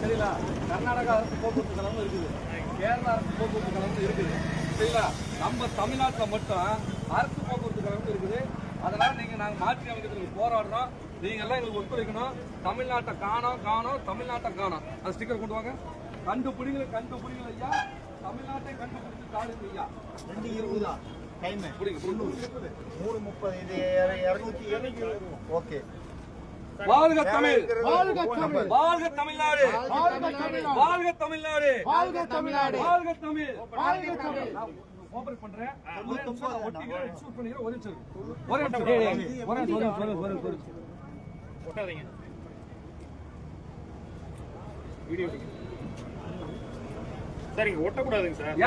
சரிங்களா? கர்நாடகா அரசு போக்குவரத்து கழகம் இருக்குது, கேரளா அரசு போக்குவரத்து கழகம் இருக்குது, சரிங்களா? நம்ம தமிழ்நாட்டில் மட்டும் அரசு போக்குவரத்து கழகம் இருக்குது. அதனால நாங்கள் மாற்றி அமைக்கிறதுக்கு போராடுறோம். நீங்க எல்லாம் எங்களுக்கு ஒத்துழைக்கணும். தமிழ்நாட்டை காணோம் தமிழ்நாட்டை காணோம். அது ஸ்டிக்கர் கொண்டு வாங்க. கண்டுபிடிங்கள் ஐயா, தமிழ்நாட்டை கண்டுபிடிச்சு தாளுங்க ஐயா. 2:20 டைம், 3:30, இது 270. ஓகே. வாழ்க தமிழ், வாழ்க தமிழ், வாழ்க தமிழ்நாடு, வாழ்க தமிழ்நாடு, வாழ்க தமிழ்நாடு, வாழ்க தமிழ், வாழ்க தமிழ். கோஆபரேட் பண்றேன். ஒரு நிமிஷம் ஷூட் பண்ணிக்கிறேன். ஒரு நிமிஷம் ஒட்டாதீங்க. வீடியோ சார், இங்க ஒட்டக்கூடாதுங்க சார்.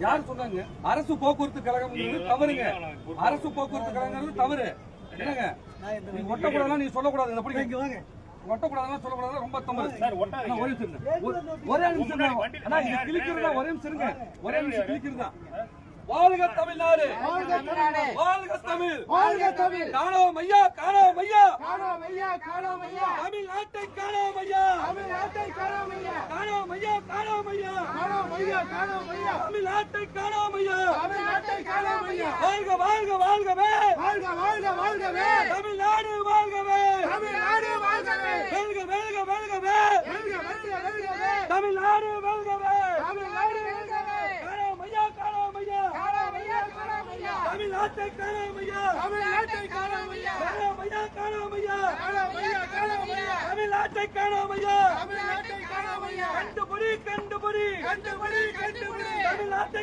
யார் சொன்னாங்க? அரசு போக்குவரத்து கழகம் தவறுங்க. அரசு போக்குவரத்து கழகம் தவறு. என்னங்க நீங்க ஒட்டக்கூடாதுன்னா நீங்க சொல்லக்கூடாது. ஒட்டக்கூடாதுன்னா சொல்லக்கூடாது, ரொம்ப தவறு. ஒரே நிமிஷம் கிளிக்கிறதா, ஒரே நிமிஷம் கிளிக்கிறதா. வாழ்க தமிழ்நாடு, வாழ்க தமிழ், வாழ்க தமிழ். காணோம் ஐயா, காணோம் ஐயா, காணோம் ஐயா, காணோம் ஐயா. தமிழ்நாட்டை காணோம் ஐயா, தமிழ்நாட்டை காணோம் ஐயா, காணோம் ஐயா, காணோம் ஐயா, காணோம் ஐயா, காணோம் ஐயா. தமிழ்நாட்டை காணோம் ஐயா, தமிழ்நாட்டை காணோம் ஐயா. வாழ்க வாழ்க வாழ்கவே, வாழ்க வாழ்க வாழ்கவே. தமிழ்நாடு வாழ்கவே, தமிழ்நாடு வாழ்கவே. வெல்க வெல்க வெல்கவே, வெல்க வெல்க வெல்கவே. தமிழ்நாடு வெல்கவே, தமிழ்நாடு வெல்கவே. காணோம் ஐயா, காணோம் ஐயா, காணோம் ஐயா, காணோம் ஐயா. தமிழ்நாட்டை காணோம் ஐயா, தமிழ்நாட்டை காணோம் ஐயா. காணோம் ஐயா, காணோம் ஐயா, காணோம் ஐயா, காணோம் ஐயா. தமிழ்நாட்டை காணோம் ஐயா, தமிழ்நாட்டை காணோம் ஐயா. கண்டுபிடி, கண்டுபிடி, கண்டுபிடி, கண்டுபிடி. தமிழ்நாட்டை